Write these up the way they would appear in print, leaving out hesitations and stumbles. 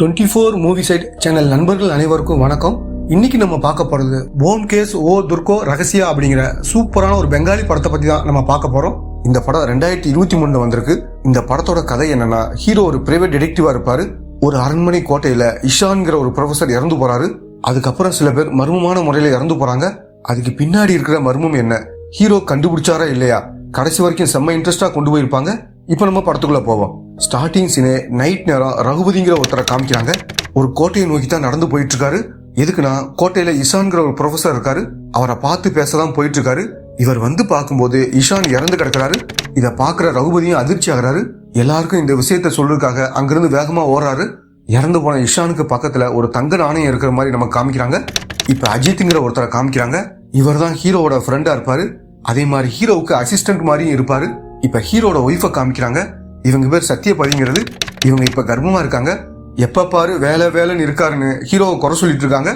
24 movie side channel நண்பர்கள் அனைவருக்கும் வணக்கம். இன்னைக்கு நம்ம பார்க்க போறது போம்கேஷ் ஓ துர்கோ ரகசியா அப்படிங்கிற சூப்பரான ஒரு பெங்காலி படத்தை பத்தி தான் நம்ம பார்க்க போறோம். இந்த படம் 2023 வந்திருக்கு. இந்த படத்தோட கதை என்னன்னா, ஹீரோ ஒரு பிரைவேட் டிடெக்டிவா இருப்பாரு. ஒரு அரண்மனை கோட்டையில இஷான்ங்கிற ஒரு ப்ரொஃபசர் இறந்து போறாரு. அதுக்கப்புறம் சில பேர் மர்மமான முறையில இறந்து போறாங்க. அதுக்கு பின்னாடி இருக்கிற மர்மம் என்ன, ஹீரோ கண்டுபிடிச்சாரா இல்லையா, கடைசி வரைக்கும் செம்ம இன்ட்ரெஸ்டா கொண்டு போயிருப்பாங்க. இப்ப நம்ம படத்துக்குள்ள போவோம். ஸ்டார்டிங் சீனே நைட் நேரம் ரகுபதிங்கிற ஒருத்தரை காமிக்கிறாங்க. ஒரு கோட்டையை நோக்கி தான் நடந்து போயிட்டு இருக்காரு. எதுக்குன்னா, கோட்டையில இஷான்ங்கிற ஒரு ப்ரொஃபசர் இருக்காரு. அவரை பார்த்து பேசதான் போயிட்டு இருக்காரு. இவர் வந்து பார்க்கும்போது இஷான் இறந்து கிடக்குறாரு. இத பாக்குற ரகுபதியும் அதிர்ச்சி ஆகிறாரு. எல்லாருக்கும் இந்த விஷயத்த சொல்றதுக்காக அங்கிருந்து வேகமா ஓடுறாரு. இறந்து போன இஷானுக்கு பக்கத்துல ஒரு தங்க நாணயம் இருக்கிற மாதிரி நம்ம காமிக்கிறாங்க. இப்ப அஜித்ங்கிற ஒருத்தரை காமிக்கிறாங்க. இவர் தான் ஹீரோவோட ஃப்ரெண்டா இருப்பாரு. அதே மாதிரி ஹீரோவுக்கு அசிஸ்டன்ட் மாதிரியும் இருப்பாரு. இப்ப ஹீரோட ஒய்ஃபை காமிக்கிறாங்க. இவங்க பேர் சத்யபதிங்கிறது. இவங்க இப்ப கர்ப்பமா இருக்காங்க. எப்ப பாரு வேலை வேலைன்னு இருக்காருன்னு ஹீரோவை குறை சொல்லிட்டு இருக்காங்க.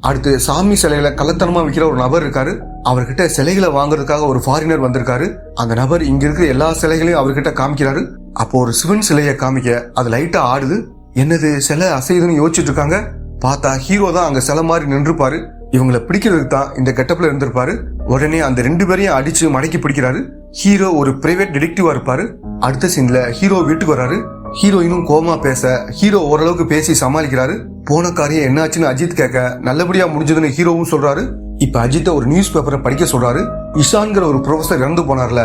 அடுத்து சாமி சிலைகளை கள்ளத்தனமா விற்கிற ஒரு நபர் இருக்காரு. அவர்கிட்ட சிலைகளை வாங்குறதுக்காக ஒரு ஃபாரினர் வந்திருக்காரு. அந்த நபர் இங்க இருக்கிற எல்லா சிலைகளையும் அவர்கிட்ட காமிக்கிறாரு. அப்போ ஒரு சிவன் சிலையை காமிக்க அது லைட்டா ஆடுது. என்னது சிலை அசையுதுன்னு யோசிச்சுட்டு இருக்காங்க. பார்த்தா ஹீரோ தான் அங்க சிலை மாதிரி நின்றுப்பாரு. இவங்களை பிடிக்கிறதுக்கு தான் இந்த கெட்டப்ல இருந்திருப்பாரு. உடனே அந்த ரெண்டு பேரையும் அடிச்சு மடக்கி பிடிக்கிறாரு. ஹீரோ ஒரு பிரைவேட் டிடெக்டிவா இருப்பாரு. அடுத்த சீன்ல ஹீரோ வீட்டுக்கு வராரு. ஹீரோயினும் கோமா பேச ஹீரோ ஓரளவுக்கு பேசி சமாளிக்கிறாரு. போன காரியம் என்னாச்சுன்னு அஜித் கேட்க நல்லபடியா முடிஞ்சதுன்னு ஹீரோவும் சொல்றாரு. இப்ப அஜித்தை ஒரு நியூஸ் பேப்பரை படிக்க சொல்றாரு. இஷான்கிற ஒரு ப்ரொஃபசர் இறந்து போனார்ல,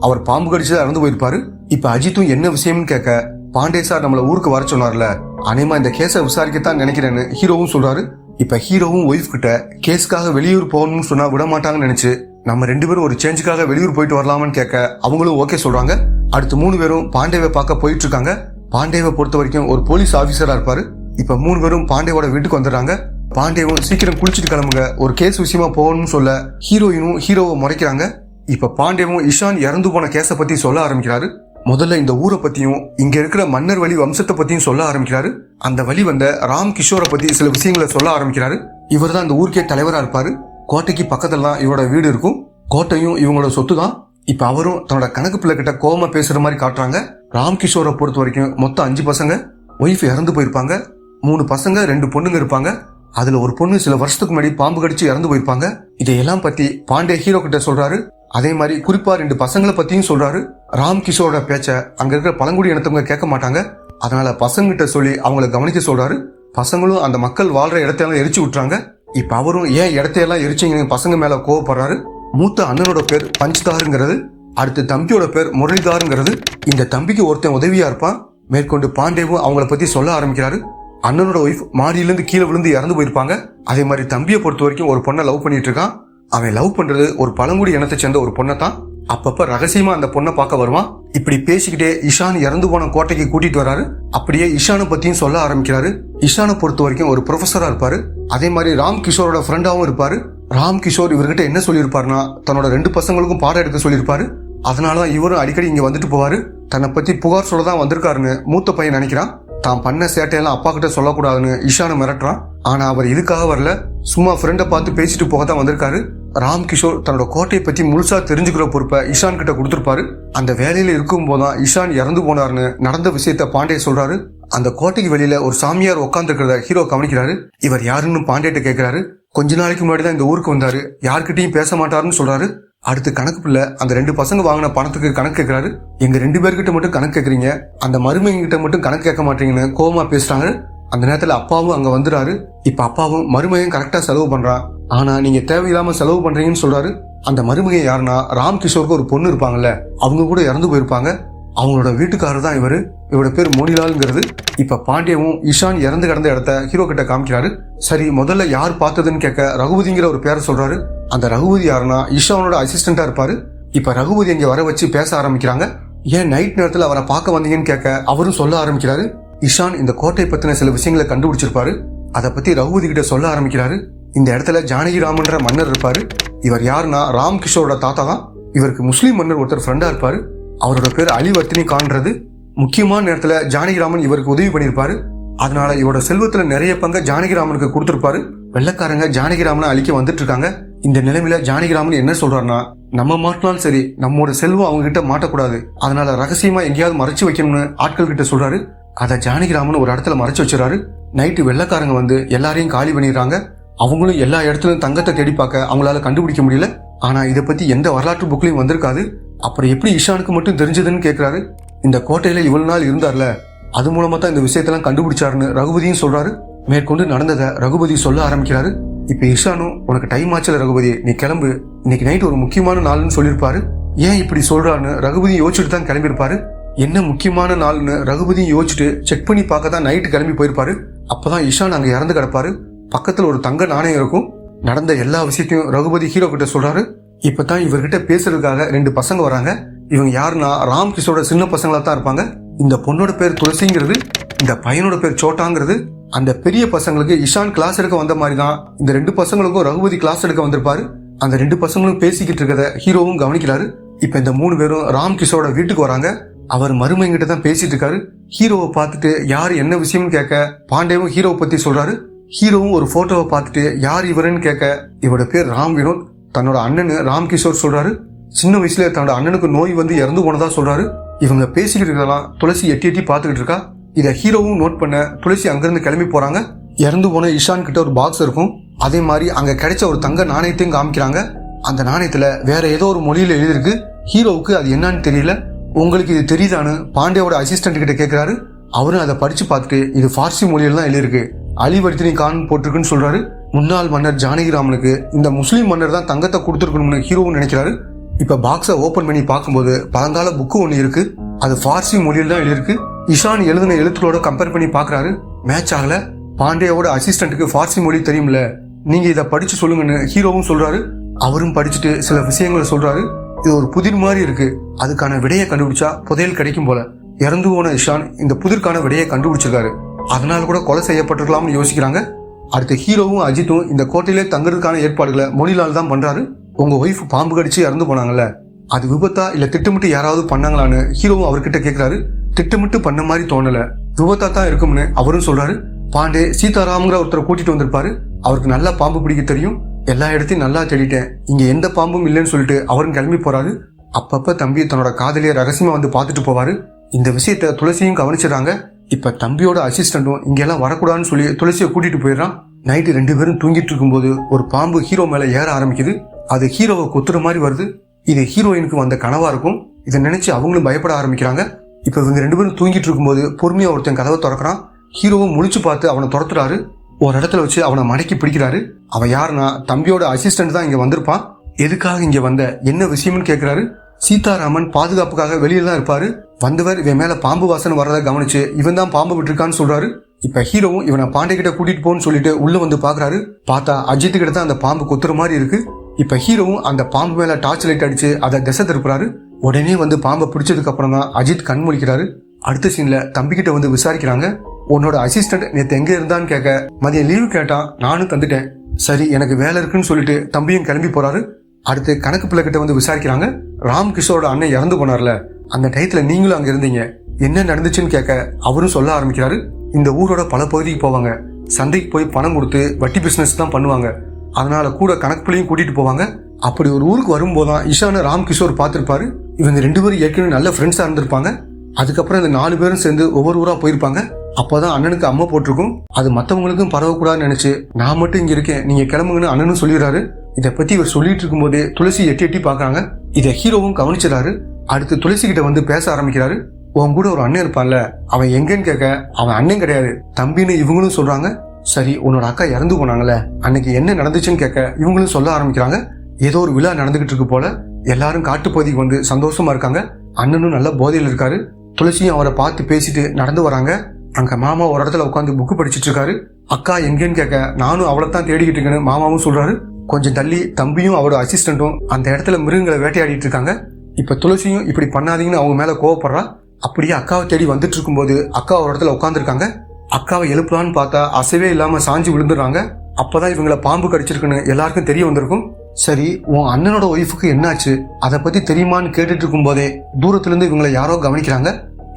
அவர் பாம்பு கடிச்சுதான் இறந்து போயிருப்பாரு. இப்ப அஜித்தும் என்ன விஷயம்னு கேட்க, பாண்டே சார் நம்மள ஊருக்கு வர சொன்னார்ல, அனேமா இந்த கேஸை விசாரிக்கத்தான் நினைக்கிறேன்னு ஹீரோவும் சொல்றாரு. இப்ப ஹீரோவும் ஒய்ஃப் கிட்ட கேஸ்க்காக வெளியூர் போகணும்னு சொன்னா விட மாட்டாங்கன்னு நினைச்சு நம்ம ரெண்டு பேரும் ஒரு சேஞ்சுக்காக வெளியூர் போயிட்டு வரலாமான்னு கேட்க அவங்களும் ஓகே சொல்றாங்க. அடுத்து 3 பேரும் பாண்டேவை பார்க்க போயிட்டு இருக்காங்க. பாண்டேவை பொறுத்த வரைக்கும் ஒரு போலீஸ் ஆபீசரா இருப்பாரு. இப்ப 3 பேரும் பாண்டேவோட வீட்டுக்கு வந்துடுறாங்க. பாண்டேவும் சீக்கிரம் குளிச்சுட்டு கிளம்புங்க, ஒரு கேஸ் விஷயமா போகணும்னு சொல்ல ஹீரோயினும் ஹீரோவை முறைக்கிறாங்க. இப்ப பாண்டேவும் இஷான் இறந்து போன கேஸை பத்தி சொல்ல ஆரம்பிக்கிறாரு. முதல்ல இந்த ஊரை பத்தியும் இங்க இருக்கிற மன்னர் வழி வம்சத்தை பத்தியும் சொல்ல ஆரம்பிக்கிறாரு. அந்த வழி வந்த ராம் கிஷோரை பத்தி சில விஷயங்களை சொல்ல ஆரம்பிக்கிறாரு. இவர் தான் இந்த ஊருக்கே தலைவரா இருப்பாரு. கோட்டைக்கு பக்கத்துல தான் இவரோட வீடு இருக்கும். கோட்டையும் இவங்களோட சொத்து தான். இப்ப அவரும் தன்னோட கணக்கு பிள்ளை கிட்ட கோவமா பேசுற மாதிரி காட்டுறாங்க. ராம் கிஷோரை பொறுத்த வரைக்கும் மொத்தம் 5 பசங்க. ஒய்ஃப் இறந்து போயிருப்பாங்க. 3 பசங்க 2 பொண்ணுங்க இருப்பாங்க. அதுல ஒரு பொண்ணு சில வருஷத்துக்கு முன்னாடி பாம்பு கடிச்சு இறந்து போயிருப்பாங்க. இதையெல்லாம் பத்தி பாண்டே ஹீரோ கிட்ட சொல்றாரு. அதே மாதிரி குறிப்பா 2 பசங்களை பத்தியும் சொல்றாரு. ராம் கிஷோரோட பேச்ச அங்க இருக்கிற பழங்குடி இனத்தவங்க கேட்க மாட்டாங்க. அதனால பசங்க கிட்ட சொல்லி அவங்களை கவனிக்க சொல்றாரு. பசங்களும் அந்த மக்கள் வாழ்ற இடத்தையெல்லாம் எரிச்சு விட்டுறாங்க. இப்ப அவரும் ஏன் இடத்தையெல்லாம் எரிச்சிங்க பசங்க மேல கோவப்படுறாரு. மூத்த அண்ணனோட பேர் பஞ்ச்தாருங்கிறது. அடுத்து தம்பியோட பேர் முரளிதாருங்கிறது. இந்த தம்பிக்கு ஒருத்தன் உதவியா இருப்பான். மேற்கொண்டு பாண்டேவும் அவங்கள பத்தி சொல்ல ஆரம்பிக்கிறாரு. அண்ணனோட ஒய்ஃப் மாடியிலிருந்து கீழே விழுந்து இறந்து போயிருப்பாங்க. அதே மாதிரி தம்பியை பொறுத்த வரைக்கும் ஒரு பொண்ணை லவ் பண்ணிட்டு இருக்கான். அவன் லவ் பண்றது ஒரு பழங்குடி இனத்தை சேர்ந்த ஒரு பொண்ணை தான். அப்பப்ப ரகசியமா அந்த பொண்ணை பார்க்க வருவான். இப்படி பேசிக்கிட்டே இஷான் இறந்து போன கோட்டைக்கு கூட்டிட்டு வராரு. அப்படியே இஷானை பத்தியும் சொல்ல ஆரம்பிக்கிறாரு. இஷானை பொறுத்த வரைக்கும் ஒரு ப்ரொஃபஸரா இருப்பாரு. அதே மாதிரி ராம் கிஷோரோட ஃப்ரெண்டாவும் இருப்பாரு. ராம் கிஷோர் இவர்கிட்ட என்ன சொல்லியிருப்பாருன்னா, தன்னோட 2 பசங்களுக்கும் பாடம் எடுக்க சொல்லியிருப்பாரு. அதனாலதான் இவரும் அடிக்கடி இங்க வந்துட்டு போவாரு. தன்னை பத்தி புகார் சொல்லதான் வந்திருக்காருன்னு மூத்த பையன் நினைக்கிறான். தான் பண்ண சேட்டையெல்லாம் அப்பா கிட்ட சொல்லக்கூடாதுன்னு இஷானை மிரட்டுறான். ஆனா அவர் இதுக்காக வரல, சும்மா ஃப்ரெண்டை பார்த்து பேசிட்டு போகத்தான் வந்திருக்காரு. ராம் கிஷோர் தன்னோட கோட்டையை பத்தி முழுசா தெரிஞ்சுக்கிற பொறுப்பை இஷான் கிட்ட கொடுத்திருப்பாரு. அந்த வேலையில இருக்கும் போதுதான் இஷான் இறந்து போனாருன்னு நடந்த விஷயத்த பாண்டே சொல்றாரு. அந்த கோட்டைக்கு வெளியில ஒரு சாமியார் உட்கார்ந்து இருக்கிறத ஹீரோ கவனிக்கிறாரு. இவர் யாருன்னு பாண்டேட்ட கேட்கிறாரு. கொஞ்ச நாளைக்கு முன்னாடி தான் இந்த ஊருக்கு வந்தாரு, யார்கிட்டயும் பேச மாட்டாருன்னு சொல்றாரு. அடுத்து கணக்கு பிள்ளை அந்த 2 பசங்க வாங்கின பணத்துக்கு கணக்கு கேட்கிறாரு. எங்க 2 பேர்கிட்ட மட்டும் கணக்கு கேட்கறீங்க, அந்த மருமகன் கிட்ட மட்டும் கணக்கு கேட்க மாட்டீங்கன்னு கோவமா பேசுறாங்க. அந்த நேரத்துல அப்பாவும் அங்க வந்துறாரு. இப்ப அப்பாவும் மருமகன் கரெக்டா செலவு பண்றான், ஆனா நீங்க தேவையில்லாம செலவு பண்றீங்கன்னு சொல்றாரு. அந்த மருமகன் யாருன்னா, ராம் கிஷோருக்கு ஒரு பொண்ணு இருப்பாங்கல்ல, அவங்க கூட இறந்து போயிருப்பாங்க. அவங்களோட வீட்டுக்காரர் தான் இவரு. இவரோட பேர் மோனிலால்ங்கிறது. இப்ப பாண்டியவும் இஷான் இறந்து கிடந்த இடத்த ஹீரோ கிட்ட காமிக்கிறாரு. சரி, முதல்ல யார் பார்த்ததுன்னு கேட்க ரகுபதிங்கிற ஒரு பேரை சொல்றாரு. அந்த ரகுபதி யாருன்னா இஷானோட அசிஸ்டண்டா இருப்பாரு. இப்ப ரகுபதி இங்க வர வச்சு பேச ஆரம்பிக்கிறாங்க. ஏன் நைட் நேரத்துல அவரை பார்க்க வந்தீங்கன்னு கேட்க அவரும் சொல்ல ஆரம்பிக்கிறாரு. இஷான் இந்த கோட்டை பத்தின சில விஷயங்களை கண்டுபிடிச்சிருப்பாரு. அதை பத்தி ரகுபதி கிட்ட சொல்ல ஆரம்பிக்கிறாரு. இந்த இடத்துல ஜானகி ராமன்ற மன்னர் இருப்பாரு. இவர் யாருன்னா ராம் கிஷோரோட தாத்தா தான். இவருக்கு முஸ்லீம் மன்னர் ஒருத்தர் ஃப்ரெண்டா இருப்பாரு. அவரோட பேர் அலிவர்த்தினி கான்றது. முக்கியமான நேரத்துல ஜானகிராமன் இவருக்கு உதவி பண்ணிருப்பாரு. அதனால இவரோட செல்வத்துல நிறைய பங்கு ஜானகிராமனுக்கு கொடுத்திருப்பாரு. வெள்ளக்காரங்க ஜானகிராமனை அழிக்க வந்துட்டு இருக்காங்க. இந்த நிலைமையில ஜானகிராமன் என்ன சொல்றாருன்னா, நம்ம மாட்டினாலும் சரி நம்மோட செல்வம் அவங்க கிட்ட மாட்டக்கூடாது, அதனால ரகசியமா எங்கேயாவது மறைச்சு வைக்கணும்னு ஆட்கள் கிட்ட சொல்றாரு. அதை ஜானகிராமன் ஒரு இடத்துல மறைச்சு வச்சிடறாரு. நைட்டு வெள்ளைக்காரங்க வந்து எல்லாரையும் காலி பண்ணிடுறாங்க. அவங்களும் எல்லா இடத்துலயும் தங்கத்தை தேடி பார்க்க அவங்களால கண்டுபிடிக்க முடியல. ஆனா இதை பத்தி எந்த வரலாற்று புக்லயும் வந்திருக்காது. அப்புறம் எப்படி இஷானுக்கு மட்டும் தெரிஞ்சதுன்னு கேட்கிறாரு. இந்த கோட்டையில இவ்வளவு நாள் இருந்தார்ல, அது மூலமா தான் இந்த விஷயத்தெல்லாம் கண்டுபிடிச்சாருன்னு ரகுபதியும் சொல்றாரு. மேற்கொண்டு நடந்ததை ரகுபதி சொல்ல ஆரம்பிக்கிறாரு. இப்ப இஷானும், உனக்கு டைம் ஆச்சுல ரகுபதி, நீ கிளம்பு, இன்னைக்கு நைட் ஒரு முக்கியமான நாள்னு சொல்லியிருப்பாரு. ஏன் இப்படி சொல்றான்னு ரகுபதி யோசிச்சுட்டு தான் கிளம்பியிருப்பாரு. என்ன முக்கியமான நாள்னு ரகுபதியும் யோசிச்சுட்டு செக் பண்ணி பார்க்க தான் நைட்டு கிளம்பி போயிருப்பாரு. அப்பதான் இஷான் அங்க இறந்து கிடப்பாரு. பக்கத்துல ஒரு தங்க நாணயம் இருக்கும். நடந்த எல்லா விஷயத்தையும் ரகுபதி ஹீரோ கிட்ட சொல்றாரு. இப்பதான் இவர்கிட்ட பேசுறதுக்காக 2 பசங்க வராங்க. இவங்க யாருன்னா ராம் கிஷோரோட சின்ன பசங்களா தான் இருப்பாங்க. இந்த பொண்ணோட பேர் துளசிங்கிறது, இந்த பையனோட பேர் சோட்டாங்கிறது. அந்த பெரிய பசங்களுக்கு இஷான் கிளாஸ் எடுக்க வந்த மாதிரி தான் இந்த 2 பசங்களுக்கும் ரகுபதி கிளாஸ் எடுக்க வந்திருப்பாரு. அந்த 2 பசங்களும் பேசிக்கிட்டு இருக்கத ஹீரோவும் கவனிக்கிறாரு. இப்ப இந்த 3 பேரும் ராம் கிஷோரோட வீட்டுக்கு வராங்க. அவர் மருமைங்கிட்ட தான் பேசிட்டு இருக்காரு. ஹீரோவை பார்த்துட்டு யாரு என்ன விஷயம்னு கேட்க பாண்டேவும் ஹீரோவை பத்தி சொல்றாரு. ஹீரோவும் ஒரு போட்டோவை பார்த்துட்டு யார் இவருன்னு கேட்க இவரோட பேர் ராம் வினோத், தன்னோட அண்ணனு ராம் கிஷோர் சொல்றாரு. சின்ன வயசுல தன்னோட அண்ணனுக்கு நோய் வந்து இறந்து போனதா சொல்றாரு. இவங்க பேசிக்கிட்டு இருக்கலாம். துளசி எட்டி எட்டி பாத்துக்கிட்டு இருக்கா. இத ஹீரோவும் நோட் பண்ண துளசி அங்கிருந்து கிளம்பி போறாங்க. இறந்து போன இஷான் கிட்ட ஒரு பாக்ஸ் இருக்கும். அதே மாதிரி அங்க கிடைச்ச ஒரு தங்க நாணயத்தையும் காமிக்கிறாங்க. அந்த நாணயத்துல வேற ஏதோ ஒரு மொழியில எழுதிருக்கு. ஹீரோவுக்கு அது என்னன்னு தெரியல. உங்களுக்கு இது தெரியுதான்னு பாண்டியோட அசிஸ்டன்ட் கிட்ட கேட்கிறாரு. அவரும் அதை படிச்சு பார்த்துட்டு இது பார்சி மொழியில தான் எழுதிருக்கு, அலிவர்தினி கான் போட்டிருக்குன்னு சொல்றாரு. முன்னாள் மன்னர் ஜானகிராமனுக்கு இந்த முஸ்லீம் மன்னர் தான் தங்கத்தை கொடுத்துருக்கணும்னு ஹீரோவும் நினைக்கிறாரு. இப்ப பாக்ஸை ஓபன் பண்ணி பார்க்கும்போது பழங்கால புக்கு ஒண்ணு இருக்கு. அது பார்சி மொழியில தான் எழுதிருக்கு. இஷான் எழுதின எழுத்துக்களோட கம்பேர் பண்ணி பாக்குறாரு. மேட்ச் ஆகல. பாண்டியோட அசிஸ்டன்ட்டுக்கு பார்சி மொழி தெரியும்ல, நீங்க இதை படிச்சு சொல்லுங்கன்னு ஹீரோவும் சொல்றாரு. அவரும் படிச்சுட்டு சில விஷயங்களை சொல்றாரு. இது ஒரு புதிர் மாதிரி இருக்கு, அதுக்கான விடையை கண்டுபிடிச்சா புதையல் கிடைக்கும் போல. இறந்து போன இஷான் இந்த புதிர்கான விடையை கண்டுபிடிச்சிருக்காரு. அதனால கூட கொலை செய்யப்பட்டிருக்கலாம்னு யோசிக்கிறாங்க. அடுத்த ஹீரோவும் அஜித்தும் இந்த கோட்டையிலே தங்குறதுக்கான ஏற்பாடுகளை மொழிலால் தான் பண்றாரு. உங்க ஒய்ஃப் பாம்பு கடிச்சு இறந்து போனாங்கல்ல, அது விபத்தா இல்ல திட்டமிட்டு யாராவது பண்ணாங்களான்னு ஹீரோவும் அவர்கிட்ட கேட்கிறாரு. திட்டமிட்டு பண்ண மாதிரி தோணல, விபத்தா தான் இருக்கும்னு அவரும் சொல்றாரு. பாண்டே சீதாராம்ங்கிற ஒருத்தரை கூட்டிட்டு வந்திருப்பாரு. அவருக்கு நல்லா பாம்பு பிடிக்க தெரியும். எல்லா இடத்தையும் நல்லா தேடிட்டேன், இங்க எந்த பாம்பும் இல்லைன்னு சொல்லிட்டு அவரும் கிளம்பி போறாரு. அப்பப்ப தம்பி தன்னோட காதலிய ரகசியமா வந்து பாத்துட்டு போவாரு. இந்த விஷயத்த துளசியும் கவனிச்சிடறாங்க. இப்ப தம்பியோட அசிஸ்டன்டும் இங்க எல்லாம் வரக்கூடாதுன்னு சொல்லி துளசியை கூட்டிட்டு போயிடறான். நைட்டு 2 பேரும் தூங்கிட்டு இருக்கும்போது ஒரு பாம்பு ஹீரோ மேல ஏற ஆரம்பிக்குது. அது ஹீரோவை கொத்துற மாதிரி வருது. இது ஹீரோயினுக்கு வந்த கனவா இருக்கும். இதை நினைச்சு அவங்களும் பயப்பட ஆரம்பிக்கிறாங்க. இப்ப இவங்க 2 பேரும் தூங்கிட்டு இருக்கும்போது பொறுமையா ஒருத்தன் கதவை திறக்கிறான். ஹீரோவும் முழிச்சு பார்த்து அவனை துரத்துறாரு. ஒரு இடத்துல வச்சு அவனை மடக்கி பிடிக்கிறாரு. அவன் யாருன்னா தம்பியோட அசிஸ்டன்ட் தான் இங்க வந்திருப்பான். எதுக்காக இங்க வந்த, என்ன விஷயம்னு கேட்கிறாரு. சீதாராமன் பாதுகாப்புக்காக வெளியில தான் இருப்பாரு. வந்தவர் இவன் மேல பாம்பு வாசனை வர்றதை கவனிச்சு இவன் தான் பாம்பு விட்டுருக்கான்னு சொல்றாரு. இப்ப ஹீரோவும் இவனை பாண்டே கிட்ட கூட்டிட்டு போன்னு சொல்லிட்டு உள்ள வந்து பாக்குறாரு. பார்த்தா அஜித் கிட்ட தான் அந்த பாம்பு கொத்துற மாதிரி இருக்கு. இப்ப ஹீரோவும் அந்த பாம்பு மேல டார்ச் லைட் அடிச்சு அதை திசை திருப்புறாரு. உடனே வந்து பாம்பை பிடிச்சதுக்கு அப்புறம் தான் அஜித் கண் முழிக்கிறாரு. அடுத்த சீன்ல தம்பி கிட்ட வந்து விசாரிக்கிறாங்க. உன்னோட அசிஸ்டன்ட் நேத்து எங்க இருந்தான்னு கேட்க மதியம் லீவு கேட்டான், நானும் தந்துட்டேன். சரி எனக்கு வேலை இருக்குன்னு சொல்லிட்டு தம்பியும் கிளம்பி போறாரு. அடுத்து கணக்கு பிள்ளை கிட்ட வந்து விசாரிக்கிறாங்க. ராம் கிஷோரோட அண்ணன் இறந்து போனார்ல, அந்த டயத்துல நீங்களும் அங்க இருந்தீங்க, என்ன நடந்துச்சுன்னு கேட்க அவரும் சொல்ல ஆரம்பிக்கிறாரு. இந்த ஊரோட பல பகுதிக்கு போவாங்க, சந்தைக்கு போய் பணம் கொடுத்து வட்டி பிசினஸ் தான் பண்ணுவாங்க. அதனால கூட கணக்கு பிள்ளையும் கூட்டிட்டு போவாங்க. அப்படி ஒரு ஊருக்கு வரும்போதான் இஷான ராம் கிஷோர் பார்த்திருப்பாரு. இவங்க 2 பேரும் ஏற்கனவே நல்ல ஃப்ரெண்ட்ஸா இருந்திருப்பாங்க. அதுக்கப்புறம் இந்த 4 பேரும் சேர்ந்து ஒவ்வொரு ஊரா போயிருப்பாங்க. அப்பதான் அண்ணனுக்கு அம்மா போட்டிருக்கும். அது மத்தவங்களுக்கும் பரவக்கூடாதுன்னு நினைச்சு நான் மட்டும் இங்க இருக்கேன், நீங்க கிளம்புங்கன்னு அண்ணனும் சொல்லிடுறாரு. இதை பத்தி இவர் சொல்லிட்டு இருக்கும் போதே துளசி எட்டி எட்டி பாக்குறாங்க. இதை ஹீரோவும் கவனிச்சிடாரு. அடுத்து துளசி கிட்ட வந்து பேச ஆரம்பிக்கிறாரு. உன் கூட ஒரு அண்ணன் இருப்பான்ல, அவன் எங்கன்னு கேட்க அவன் அண்ணன் கிடையாது தம்பின்னு இவங்களும் சொல்றாங்க. சரி உன்னோட அக்கா இறந்து போனாங்கல்ல, அன்னைக்கு என்ன நடந்துச்சுன்னு கேட்க இவங்களும் சொல்ல ஆரம்பிக்கிறாங்க. ஏதோ ஒரு விழா நடந்துகிட்டு இருக்கு போல. எல்லாரும் காட்டுப்பகுதிக்கு வந்து சந்தோஷமா இருக்காங்க. அண்ணனும் நல்ல போதையில் இருக்காரு. துளசியும் அவரை பார்த்து பேசிட்டு நடந்து வராங்க. அங்க மாமா ஒரு இடத்துல உட்காந்து புக்கு படிச்சுட்டு இருக்காரு. அக்கா எங்கன்னு கேட்க நானும் அவளை தான் தேடிக்கிட்டு இருக்கேன்னு மாமாவும் சொல்றாரு. கொஞ்சம் தள்ளி தம்பியும் அவரோட அசிஸ்டன்ட்டும் அந்த இடத்துல மிருகங்களை வேட்டையாடிட்டு இருக்காங்க. இப்ப துளசியும் இப்படி பண்ணாதீங்கன்னு அவங்க மேல கோவப்படுறா. அப்படியே அக்காவை தேடி வந்துட்டு இருக்கும்போது அக்கா ஒரு இடத்துல உட்காந்துருக்காங்க. அக்காவை எழுப்பலான்னு பார்த்தா அசைவே இல்லாம சாஞ்சு விழுந்துடுறாங்க. அப்பதான் இவங்களை பாம்பு கடிச்சிருக்குன்னு எல்லாருக்கும் தெரிய வந்திருக்கும். சரி உன் அண்ணனோட ஒய்ஃபுக்கு என்னாச்சு, அதை பத்தி தெரியுமான்னு கேட்டுட்டு இருக்கும் போதே தூரத்துல இருந்து இவங்களை யாரோ கவனிக்கிறாங்க.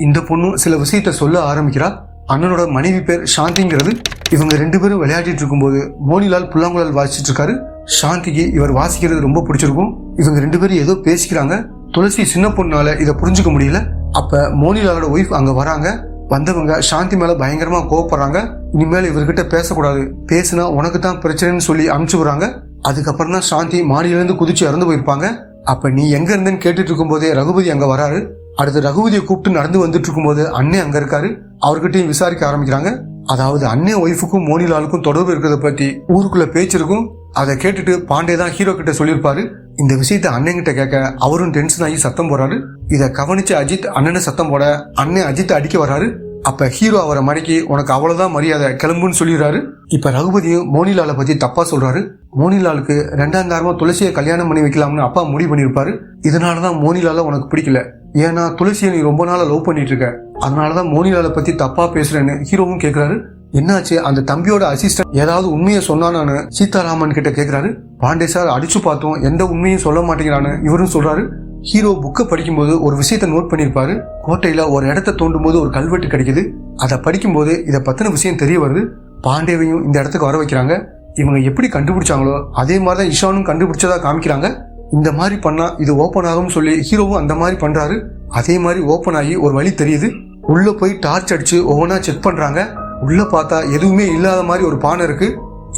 இந்த பொண்ணும் சில விஷயத்த சொல்ல ஆரம்பிக்கிறா. அண்ணனோட மனைவி பேர் சாந்திங்கிறது. இவங்க 2 பேரும் விளையாடிட்டு இருக்கும்போது மோனிலால் புல்லாங்குழல் வாசிச்சுட்டு இருக்காரு. சாந்திக்கு இவர் வாசிக்கிறது ரொம்ப பிடிச்சிருக்கும். இவங்க 2 பேரும் ஏதோ பேசிக்கிறாங்க. துளசி சின்ன பொண்ணால இதை புரிஞ்சுக்க முடியல. அப்ப மோனிலாலோட ஒய்ஃப் அங்க வராங்க. வந்தவங்க சாந்தி மேல பயங்கரமா கோவப்படுறாங்க. இனிமேல் இவர்கிட்ட பேசக்கூடாது, பேசுனா உனக்கு தான் பிரச்சனைன்னு சொல்லி அனுப்பிச்சு விடுறாங்க. அதுக்கப்புறம் தான் சாந்தி மாடியிலிருந்து குதிச்சு இறந்து போயிருப்பாங்க. அப்ப நீ எங்க இருந்தேன்னு கேட்டுட்டு இருக்கும் போதே ரகுபதி அங்க வராரு. அடுத்து ரகுபதியை கூப்பிட்டு நடந்து வந்துட்டு இருக்கும் போது அண்ணே அங்க இருக்காரு. அவர்கிட்டயும் விசாரிக்க ஆரம்பிக்கிறாங்க. அதாவது அண்ணே ஒய்ஃபுக்கும் மோனிலாலுக்கும் தொடர்பு இருக்கிறத பத்தி ஊருக்குள்ள பேச்சு இருக்கும். அதை கேட்டுட்டு பாண்டே தான் ஹீரோ கிட்ட சொல்லியிருப்பாரு. இந்த விஷயத்த அண்ணன் கிட்ட கேட்க அவரும் டென்ஷன் ஆகி சத்தம் போறாரு. இத கவனிச்சு அஜித் அண்ணனை சத்தம் போட அண்ணன் அஜித் அடிக்க வர்றாரு. அப்ப ஹீரோ அவரை மடக்கி உனக்கு அவ்வளவுதான் மரியாதை, கிளம்புன்னு சொல்லிடுறாரு. இப்ப ரகுபதியும் மோனிலாலை பத்தி தப்பா சொல்றாரு. மோனிலாலுக்கு 2ஆம் தாரமா துளசியை கல்யாணம் பண்ணி வைக்கலாம்னு அப்பா முடிவு பண்ணிருப்பாரு. இதனாலதான் மோனிலால உனக்கு பிடிக்கல, ஏன்னா துளசியை நீ ரொம்ப நாளா லவ் பண்ணிட்டு இருக்க, அதனாலதான் மோனிலாலை பத்தி தப்பா பேசுறேன்னு ஹீரோவும் கேக்குறாரு. என்னாச்சு, அந்த தம்பியோட அசிஸ்டன்ட் ஏதாவது உண்மையை சொன்னானு சீதாராமன் கிட்ட கேக்குறாரு. பாண்டே சார் அடிச்சு பார்த்தோம், எந்த உண்மையும் சொல்ல மாட்டேங்கிறான்னு இவரும் சொல்றாரு. ஹீரோ புக்கை படிக்கும்போது ஒரு விஷயத்த நோட் பண்ணிருப்பாரு. கோட்டையில ஒரு இடத்த தோண்டும் போது ஒரு கல்வெட்டு கிடைக்குது. அதை படிக்கும்போது இதை பத்தின விஷயம் தெரிய வருது. பாண்டேவையும் இந்த இடத்துக்கு வர வைக்கிறாங்க. இவங்க எப்படி கண்டுபிடிச்சாங்களோ அதே மாதிரிதான் இஷானும் கண்டுபிடிச்சதா காமிக்கிறாங்க. இந்த மாதிரி பண்ணா இது ஓபன் ஆகும்னு சொல்லி ஹீரோவும் அந்த மாதிரி பண்றாரு. அதே மாதிரி ஓபன் ஆகி ஒரு வழி தெரியுது. உள்ள போய் டார்ச் அடிச்சு ஒவ்வொன்றா செக் பண்றாங்க. உள்ள பார்த்தா எதுவுமே இல்லாத மாதிரி ஒரு பானை இருக்கு.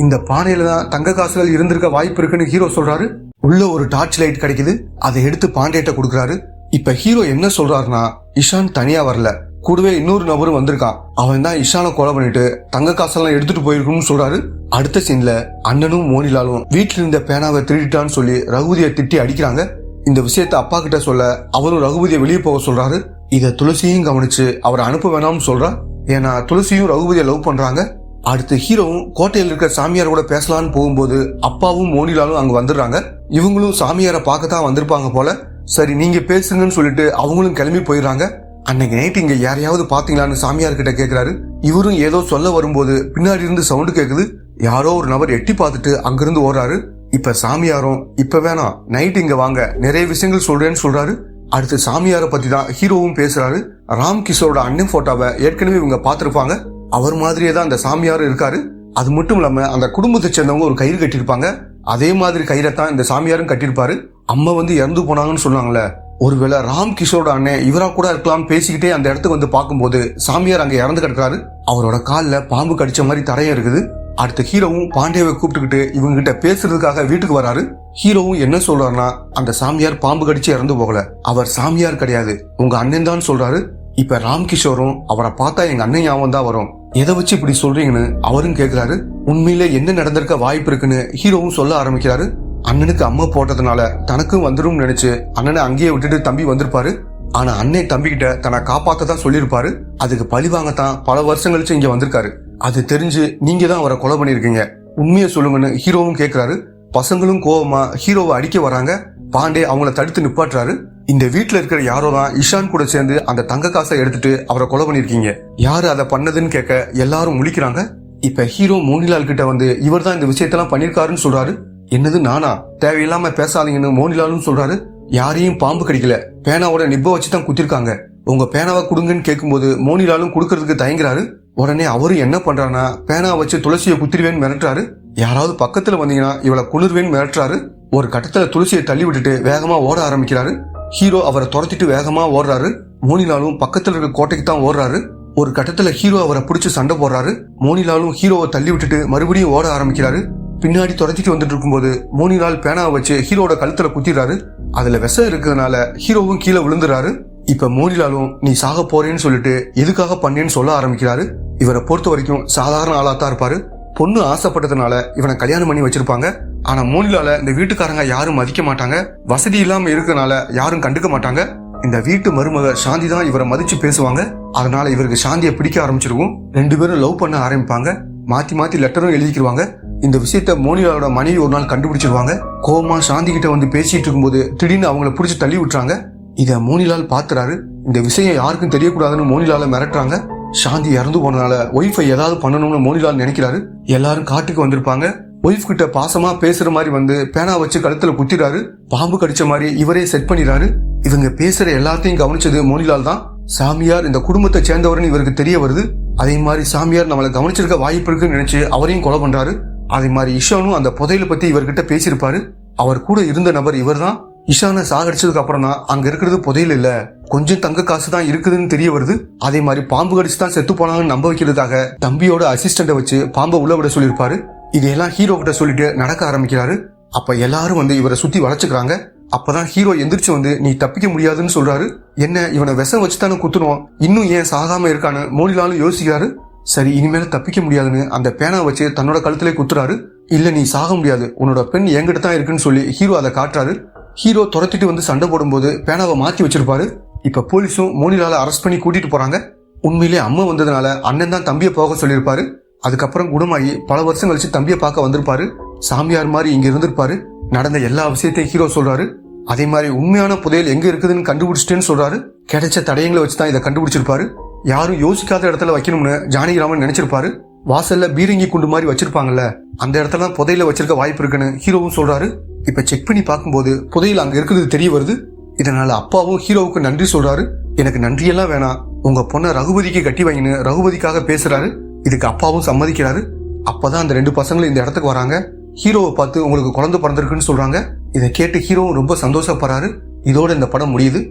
இந்த பானையில தான் தங்க காசுகள் இருந்திருக்க வாய்ப்பு இருக்குன்னு ஹீரோ சொல்றாரு. உள்ள ஒரு டார்ச் லைட் கிடைக்குது. அதை எடுத்து பாண்டேட்ட கொடுக்குறாரு. இப்ப ஹீரோ என்ன சொல்றாருன்னா, இஷான் தனியா வரல, கூடவே இன்னொரு நபரும் வந்திருக்கான். அவன் தான் இஷானை கொலை பண்ணிட்டு தங்க காசெல்லாம் எடுத்துட்டு போயிருக்கும்னு சொல்றாரு. அடுத்த சீன்ல அண்ணனும் மோனிலாலும் வீட்டுல இருந்த பேனாவை திருடிட்டான்னு சொல்லி ரகுபதியை திட்டி அடிக்கிறாங்க. இந்த விஷயத்த அப்பா கிட்ட சொல்ல அவரும் ரகுபதியை வெளியே போக சொல்றாரு. இத துளசியும் கவனிச்சு அவரை அனுப்ப வேணாம்னு சொல்றா. ஏன்னா துளசியும் ரகுபதியை லவ் பண்றாங்க. அடுத்து ஹீரோவும் கோட்டையில் இருக்கிற சாமியார் கூட பேசலான்னு போகும்போது அப்பாவும் மோனிலாலும் அங்க வந்துடுறாங்க. இவங்களும் சாமியாரை பார்க்கத்தான் வந்திருப்பாங்க போல. சரி நீங்க பேசுங்கன்னு சொல்லிட்டு அவங்களும் கிளம்பி போயிடுறாங்க. அன்னைக்கு நைட் இங்க யாரையாவது பாத்தீங்களான்னு சாமியார் கிட்ட கேக்குறாரு. இவரும் ஏதோ சொல்ல வரும்போது பின்னாடி இருந்து சவுண்டு கேக்குது. யாரோ ஒரு நபர் எட்டி பார்த்துட்டு அங்கிருந்து ஓடுறாரு. இப்ப சாமியாரும் இப்ப வேணாம், நைட் இங்க வாங்க, நிறைய விஷயங்கள் சொல்றேன்னு சொல்றாரு. அடுத்து சாமியாரை பத்தி தான் ஹீரோவும் பேசுறாரு. ராம் கிஷோரோட அண்ணன் போட்டோவை ஏற்கனவே இவங்க பாத்திருப்பாங்க. அவர் மாதிரியே தான் அந்த சாமியாரும் இருக்காரு. அது மட்டும் இல்லாம அந்த குடும்பத்தை சேர்ந்தவங்க ஒரு கயிறு கட்டிருப்பாங்க. அதே மாதிரி கயிறை தான் இந்த சாமியாரும் கட்டிருப்பாரு. அம்மா வந்து இறந்து போனாங்கன்னு சொன்னாங்களே, ஒருவேளை ராம் கிஷோரோட அண்ணன் இவரா கூட இருக்கலாம்னு பேசிக்கிட்டே அந்த இடத்துக்கு வந்து பார்க்கும்போது சாமியார் அங்க இறந்து கிடக்காரு. அவரோட கால்ல பாம்பு கடிச்ச மாதிரி தரையும் இருக்குது. அடுத்த ஹீரோவும் பாண்டேவை கூப்பிட்டுக்கிட்டு இவங்க கிட்ட பேசுறதுக்காக வீட்டுக்கு வராரு. ஹீரோவும் என்ன சொல்றாருன்னா, அந்த சாமியார் பாம்பு கடிச்சு இறந்து போகல, அவர் சாமியார் கிடையாது, உங்க அண்ணன் தான் சொல்றாரு. இப்ப ராம் கிஷோரும் அவரை பார்த்தா எங்க அண்ணன் ஞாபகம் தான் வரும், எதை வச்சு இப்படி சொல்றீங்கன்னு அவரும் கேக்குறாரு. உண்மையில என்ன நடந்திருக்க வாய்ப்பு இருக்குன்னு ஹீரோவும் சொல்ல ஆரம்பிக்கிறாரு. அண்ணனுக்கு அம்மா போட்டதுனால தனக்கும் வந்துடும் நினைச்சு அண்ணனை அங்கேயே விட்டுட்டு தம்பி வந்திருப்பாரு. ஆனா அண்ணன் தம்பி கிட்ட தன்னை காப்பாத்ததான் சொல்லியிருப்பாரு. அதுக்கு பழி வாங்கத்தான் பல வருஷம் கழிச்சு இங்க வந்திருக்காரு. அது தெரிஞ்சு நீங்க தான் அவரை கொலை பண்ணிருக்கீங்க, உண்மையை சொல்லுங்கன்னு ஹீரோவும் கேக்குறாரு. பசங்களும் கோவமா ஹீரோவை அடிக்க வராங்க. பாண்டே அவங்கள தடுத்து நிப்பாட்டுறாரு. இந்த வீட்டுல இருக்கிற யாரோ தான் இஷான் கூட சேர்ந்து அந்த தங்க காசை எடுத்துட்டு அவரை கொலை பண்ணிருக்கீங்க, யாரு அதை பண்ணதுன்னு கேட்க எல்லாரும் முழிக்கிறாங்க. இப்ப ஹீரோ மோனிலால் கிட்ட வந்து இவர் தான் இந்த விஷயத்தெல்லாம் பண்ணிருக்காருன்னு சொல்றாரு. என்னது நானா, தேவையில்லாம பேசாதீங்கன்னு மோனிலாலும் சொல்றாரு. யாரையும் பாம்பு கடிக்கல, பேனாவோட நிப்ப வச்சுதான் குத்திருக்காங்க, உங்க பேனாவை கொடுங்கன்னு கேட்கும்போது மோனிலாலும் கொடுக்கறதுக்கு தயங்குறாரு. உடனே அவரும் என்ன பண்றாருன்னா, பேனாவை வச்சு துளசியை குத்திருவேன்னு மிரட்டுறாரு. யாராவது பக்கத்துல வந்தீங்கன்னா இவளை குளிர்வேன்னு மிரட்டுறாரு. ஒரு கட்டத்துல துளசியை தள்ளி விட்டுட்டு வேகமா ஓட ஆரம்பிக்கிறாரு. ஹீரோ அவரை துரத்திட்டு வேகமா ஓடுறாரு. மோனிலாலும் பக்கத்துல இருக்க கோட்டைக்கு தான் ஓடுறாரு. ஒரு கட்டத்துல ஹீரோ அவரை பிடிச்சு சண்டை போடுறாரு. மோனிலாலும் ஹீரோவை தள்ளி விட்டுட்டு மறுபடியும் ஓட ஆரம்பிக்கிறாரு. பின்னாடி துரத்திட்டு வந்துட்டு இருக்கும்போது மோனிலால் பேனாவை வச்சு ஹீரோட கழுத்துல குத்திடுறாரு. அதுல விஷம் இருக்கிறதுனால ஹீரோவும் கீழே விழுந்துறாரு. இப்ப மோனிலாலும் நீ சாக போறேன்னு சொல்லிட்டு எதுக்காக பண்ணேன்னு சொல்ல ஆரம்பிக்கிறாரு. இவரை பொறுத்த வரைக்கும் சாதாரண ஆளாத்தான் இருப்பாரு. பொண்ணு ஆசைப்பட்டதுனால இவனை கல்யாணம் பண்ணி வச்சிருப்பாங்க. ஆனா மோனிலால இந்த வீட்டுக்காரங்க யாரும் மதிக்க மாட்டாங்க. வசதி இல்லாம இருக்கனால யாரும் கண்டுக்க மாட்டாங்க. இந்த வீட்டு மருமக சாந்தி தான் இவரை மதிச்சு பேசுவாங்க. அதனால இவருக்கு சாந்தியை பிடிக்க ஆரம்பிச்சிருக்கும். 2 பேரும் லவ் பண்ண ஆரம்பிப்பாங்க. மாத்தி மாத்தி லெட்டரும் எழுதிக்கிடுவாங்க. இந்த விஷயத்த மோனிலாலோட மனைவி ஒரு நாள் கண்டுபிடிச்சிருவாங்க. கோவமா சாந்தி கிட்ட வந்து பேசிட்டு இருக்கும்போது திடீர்னு அவங்கள பிடிச்சி தள்ளி விட்டுறாங்க. இத மோனிலால் பாத்துறாரு. இந்த விஷயம் யாருக்கும் தெரியக்கூடாதுன்னு மோனிலால மிரட்டுறாங்க. சாந்தி இறந்து போனதால ஒய்ஃபை ஏதாவது பண்ணணும்னு மோனிலால் நினைக்கிறாரு. எல்லாரும் காட்டுக்கு வந்திருப்பாங்க. ஒய்ஃப் கிட்ட பாசமா பேசுற மாதிரி வந்து பேனா வச்சு கழுத்துல குத்திறாரு. பாம்பு கடிச்ச மாதிரி இவரே செட் பண்ணிடுறாரு. இவங்க பேசுற எல்லாத்தையும் கவனிச்சது மோனிலால் தான். சாமியார் இந்த குடும்பத்தை சேர்ந்தவர்னு இவருக்கு தெரிய வருது. அதே மாதிரி சாமியார் நம்மளை கவனிச்சிருக்க வாய்ப்பு இருக்குன்னு நினைச்சு அவரையும் கொலை பண்றாரு. அதே மாதிரி இஷானும் அந்த புதையலை பத்தி இவர்கிட்ட பேசியிருப்பாரு. அவர் கூட இருந்த நபர் இவர் தான். இஷானை சாகடிச்சதுக்கு அப்புறம் தான் அங்க இருக்கிறது புதையல் இல்ல, கொஞ்சம் தங்க காசு தான் இருக்குதுன்னு தெரிய வருது. அதே மாதிரி பாம்பு கடிச்சு தான் செத்து போனாங்கன்னு நம்ப வைக்கிறதுக்காக தம்பியோட அசிஸ்டண்ட வச்சு பாம்பை உள்ள விட சொல்லியிருப்பாரு. இதையெல்லாம் ஹீரோ கிட்ட சொல்லிட்டு நடக்க ஆரம்பிக்கிறாரு. அப்ப எல்லாரும் வந்து இவரை சுத்தி வளைச்சுக்கிறாங்க. அப்பதான் ஹீரோ எந்திரிச்சு வந்து நீ தப்பிக்க முடியாதுன்னு சொல்றாரு. என்ன இவனை விஷம் வச்சுதானே குத்துனோம், இன்னும் ஏன் சாகாம இருக்கான்னு மோனிலாலும் யோசிக்கிறாரு. சரி இனிமேல தப்பிக்க முடியாதுன்னு அந்த பேனா வச்சு தன்னோட கழுத்திலே குத்துறாரு. இல்ல நீ சாக முடியாது, உன்னோட பெண் என்கிட்ட தான் இருக்குன்னு சொல்லி ஹீரோ அதை காட்டுறாரு. ஹீரோ துரத்திட்டு வந்து சண்டை போடும்போது பேனாவை மாத்தி வச்சிருப்பாரு. இப்ப போலீஸும் மோனிலால அரெஸ்ட் பண்ணி கூட்டிட்டு போறாங்க. உண்மையிலே அம்மா வந்ததுனால அண்ணன் தான் தம்பியை போக சொல்லியிருப்பாரு. அதுக்கப்புறம் குணமாகி பல வருஷம் கழிச்சு தம்பியை பார்க்க வந்திருப்பாரு. சாமியார் மாதிரி இங்க இருந்திருப்பாரு. நடந்த எல்லா விஷயத்தையும் ஹீரோ சொல்றாரு. அதே மாதிரி உண்மையான புதையல் எங்க இருக்குதுன்னு கண்டுபிடிச்சிட்டேன்னு சொல்றாரு. கிடைச்ச தடயங்களை வச்சுதான் இதை கண்டுபிடிச்சிருப்பாரு. யாரும் யோசிக்காத இடத்துல வைக்கணும்னு ஜானகிராமன் நினைச்சிருப்பாரு. வாசல்ல பீரங்கி குண்டு மாதிரி வச்சிருப்பாங்கல்ல, அந்த இடத்துல புதையல வச்சிருக்க வாய்ப்பு இருக்குன்னு ஹீரோவும் சொல்றாரு. இப்ப செக் பண்ணி பார்க்கும்போது புதையல் அங்க இருக்கிறது தெரிய வருது. இதனால அப்பாவும் ஹீரோவுக்கு நன்றி சொல்றாரு. எனக்கு நன்றியெல்லாம் வேணாம், உங்க பொண்ணை ரகுபதிக்கு கட்டி வைங்கன்னு ரகுபதிக்காக பேசுறாரு. இதுக்கு அப்பாவும் சம்மதிக்கிறாரு. அப்பதான் அந்த 2 பசங்களும் இந்த இடத்துக்கு வராங்க. ஹீரோவை பார்த்து உங்களுக்கு குழந்தை பிறந்திருக்குன்னு சொல்றாங்க. இதை கேட்டு ஹீரோவும் ரொம்ப சந்தோஷப்படுறாரு. இதோட இந்த படம் முடியுது.